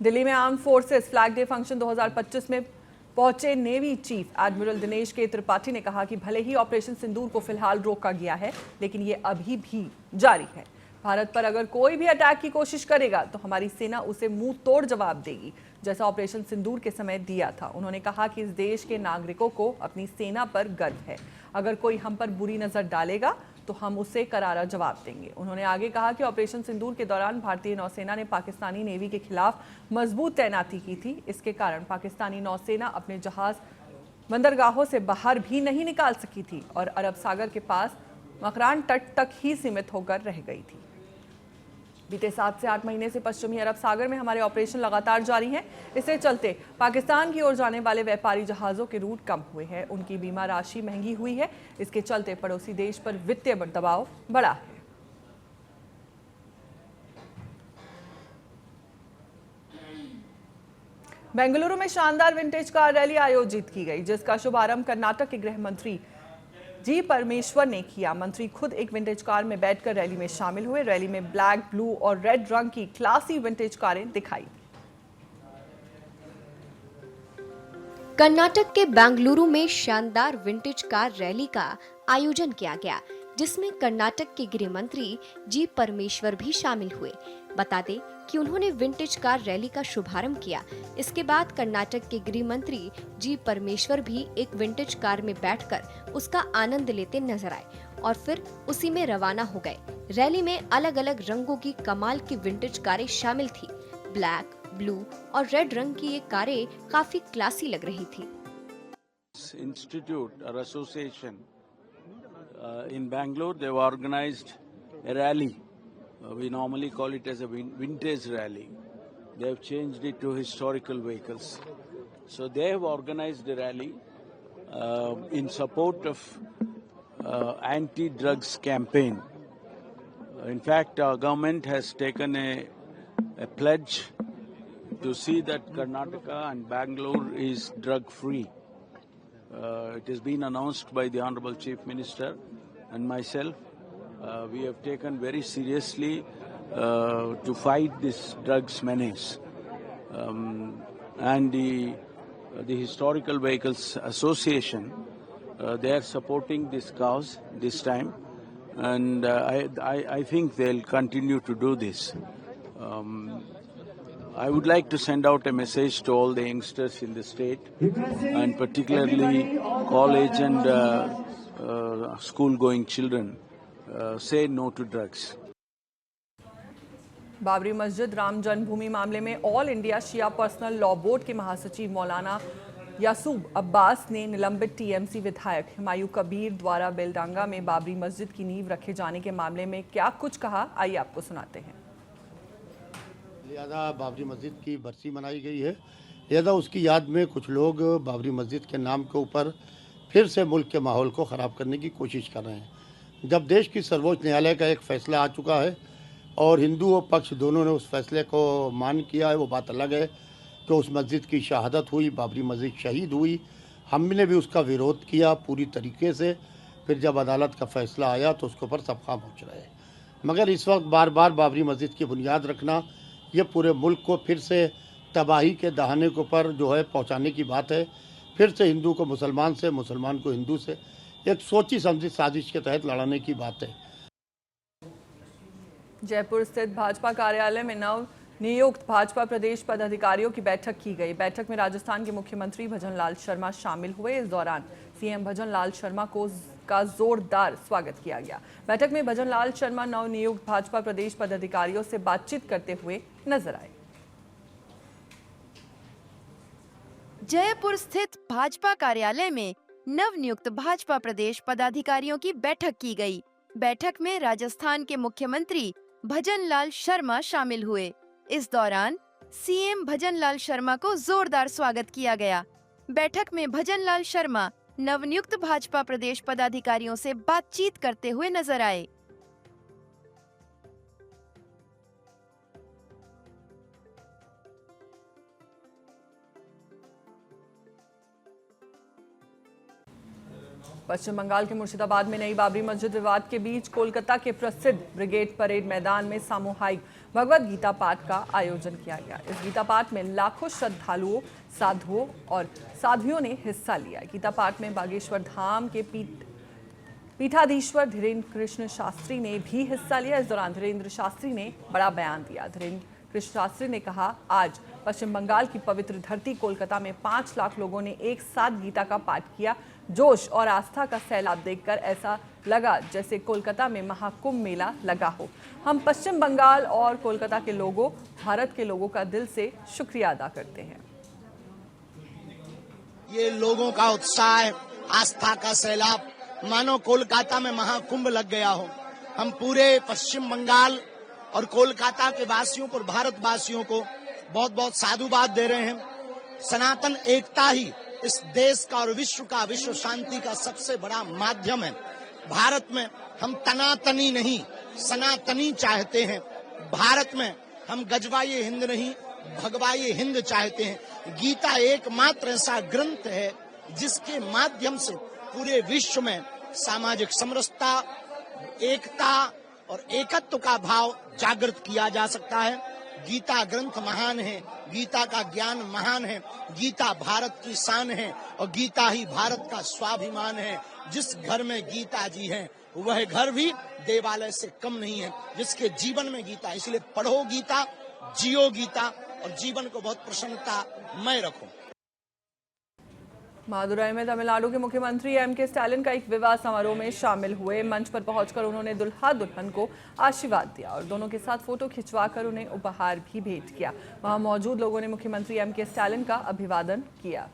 दिल्ली में arm forces flag day function 2025 में पहुंचे नेवी चीफ एडमिरल दिनेश के त्रिपाठी ने कहा कि भले ही ऑपरेशन सिंदूर को फिलहाल रोका गया है, लेकिन ये अभी भी जारी है। भारत पर अगर कोई भी अटैक की कोशिश करेगा तो हमारी सेना उसे मुंह तोड़ जवाब देगी, जैसा ऑपरेशन सिंदूर के समय दिया था। उन्होंने कहा कि इस देश के नागरिकों को अपनी सेना पर गर्व है। अगर कोई हम पर बुरी नजर डालेगा तो हम उसे करारा जवाब देंगे। उन्होंने आगे कहा कि ऑपरेशन सिंदूर के दौरान भारतीय नौसेना ने पाकिस्तानी नेवी के खिलाफ मजबूत तैनाती की थी। इसके कारण पाकिस्तानी नौसेना अपने जहाज बंदरगाहों से बाहर भी नहीं निकाल सकी थी और अरब सागर के पास मकरान तट तक ही सीमित होकर रह गई थी। बीते 7 से 8 महीने से पश्चिमी अरब सागर में हमारे ऑपरेशन लगातार जारी हैं। इससे चलते पाकिस्तान की ओर जाने वाले व्यापारी जहाज़ों के रूट कम हुए हैं, उनकी बीमा राशि महंगी हुई है। इसके चलते पड़ोसी देश पर वित्तीय दबाव बढ़ा है। बेंगलुरु में शानदार विंटेज कार रैली आयोजित की गई, जिसका शुभारंभ कर्नाटक के गृह मंत्री जी परमेश्वर ने किया। मंत्री खुद एक विंटेज कार में बैठकर रैली में शामिल हुए। रैली में ब्लैक, ब्लू और रेड रंग की क्लासी विंटेज कारें दिखाई। कर्नाटक के बेंगलुरु में शानदार विंटेज कार रैली का आयोजन किया गया, जिसमें कर्नाटक के गृह मंत्री जी परमेश्वर भी शामिल हुए। बता दें कि उन्होंने विंटेज कार रैली का शुभारंभ किया। इसके बाद कर्नाटक के गृह मंत्री जी परमेश्वर भी एक विंटेज कार में बैठकर उसका आनंद लेते नजर आए और फिर उसी में रवाना हो गए। रैली में अलग अलग रंगों की कमाल की विंटेज कारें शामिल थी। ब्लैक, ब्लू और रेड रंग की ये कारें काफी क्लासी लग रही थी। Institute or association in Bangalore, they've organized a rally. We normally call it as a vintage rally. They've changed it to historical vehicles. So they have organized a rally in support of anti-drugs campaign. In fact, our government has taken a pledge to see that Karnataka and Bangalore is drug-free. It has been announced by the Honorable Chief Minister and myself. We have taken very seriously to fight this drugs menace. And the Historical Vehicles Association, they are supporting this cause this time, and I think they'll continue to do this. I would like to send out a message to all the youngsters in the state, and particularly college and school-going children. Say no to drugs. Babri मस्जिद राम जन्मभूमि मामले में all India शिया personal law board के महासचिव मौलाना यासूब अब्बास ने निलंबित TMC विधायक हुमायूं कबीर द्वारा बेलडांगा में बाबरी मस्जिद की नींव रखे जाने के मामले में क्या कुछ कहा, आइए आपको सुनाते हैं। लिहाजा बाबरी मस्जिद की बरसी मनाई गई है। लिहाजा उसकी याद में कुछ लोग बाबरी मस्जिद के नाम के ऊपर फिर से मुल्क के माहौल को ख़राब करने की कोशिश कर रहे हैं। जब देश की सर्वोच्च न्यायालय का एक फ़ैसला आ चुका है और हिंदू और पक्ष दोनों ने उस फैसले को मान किया है, वो बात अलग है कि उस मस्जिद की शहादत हुई, बाबरी मस्जिद शहीद हुई। हमने भी उसका विरोध किया पूरी तरीके से। फिर जब अदालत का फ़ैसला आया तो उसके ऊपर सब खामोश रहे। मगर इस वक्त बार बार बाबरी मस्जिद की बुनियाद रखना, ये पूरे मुल्क को फिर से तबाही के दहाने के ऊपर जो है पहुँचाने की बात है। फिर से हिंदू को मुसलमान से, मुसलमान को हिंदू से एक सोची समझी साजिश के तहत लड़ाने की बात है। जयपुर स्थित भाजपा कार्यालय में नव नियुक्त भाजपा प्रदेश पदाधिकारियों की बैठक की गई। बैठक में राजस्थान के मुख्यमंत्री भजनलाल शर्मा शामिल हुए। इस दौरान सीएम भजनलाल शर्मा का जोरदार स्वागत किया गया। बैठक में भजनलाल शर्मा नव नियुक्त भाजपा प्रदेश पदाधिकारियों से बातचीत करते हुए नजर आए। जयपुर स्थित भाजपा कार्यालय में नवनियुक्त भाजपा प्रदेश पदाधिकारियों की बैठक की गई। बैठक में राजस्थान के मुख्यमंत्री भजनलाल शर्मा शामिल हुए। इस दौरान सीएम भजनलाल शर्मा को जोरदार स्वागत किया गया। बैठक में भजनलाल शर्मा नवनियुक्त भाजपा प्रदेश पदाधिकारियों से बातचीत करते हुए नजर आए। पश्चिम बंगाल के मुर्शिदाबाद में नई बाबरी मस्जिद विवाद के बीच कोलकाता के प्रसिद्ध ब्रिगेड परेड मैदान में सामूहिक भगवत गीता पाठ का आयोजन किया गया। इस गीता पाठ में लाखों श्रद्धालुओं, साधुओं और साध्वियों ने हिस्सा लिया। गीता पाठ में बागेश्वर धाम के पीठाधीश्वर धीरेन्द्र कृष्ण शास्त्री ने भी हिस्सा लिया। इस दौरान धीरेन्द्र शास्त्री ने बड़ा बयान दिया। धीरेन्द्र कृष्ण शास्त्री ने कहा, आज पश्चिम बंगाल की पवित्र धरती कोलकाता में 5 लाख लोगों ने एक साथ गीता का पाठ किया। जोश और आस्था का सैलाब देखकर ऐसा लगा जैसे कोलकाता में महाकुंभ मेला लगा हो। हम पश्चिम बंगाल और कोलकाता के लोगों, भारत के लोगों का दिल से शुक्रिया अदा करते हैं। ये लोगों का उत्साह, आस्था का सैलाब, मानो कोलकाता में महाकुंभ लग गया हो। हम पूरे पश्चिम बंगाल और कोलकाता के वासियों को, भारतवासियों को बहुत बहुत साधुवाद दे रहे हैं। सनातन एकता ही इस देश का और विश्व का, विश्व शांति का सबसे बड़ा माध्यम है। भारत में हम तनातनी नहीं, सनातनी चाहते हैं। भारत में हम गजवाए हिंद नहीं, भगवाए हिंद चाहते हैं। गीता एकमात्र ऐसा ग्रंथ है जिसके माध्यम से पूरे विश्व में सामाजिक समरसता, एकता और एकत्व का भाव जागृत किया जा सकता है। गीता ग्रंथ महान है, गीता का ज्ञान महान है, गीता भारत की शान है और गीता ही भारत का स्वाभिमान है। जिस घर में गीता जी हैं, वह घर भी देवालय से कम नहीं है, जिसके जीवन में गीता। इसलिए पढ़ो गीता, जियो गीता और जीवन को बहुत प्रसन्नतामय रखो। मादुराई में तमिलनाडु के मुख्यमंत्री एम.के. स्टालिन का एक विवाह समारोह में शामिल हुए। मंच पर पहुंचकर उन्होंने दुल्हा दुल्हन को आशीर्वाद दिया और दोनों के साथ फोटो खिंचवाकर उन्हें उपहार भी भेंट किया। वहां मौजूद लोगों ने मुख्यमंत्री एम.के. स्टालिन का अभिवादन किया।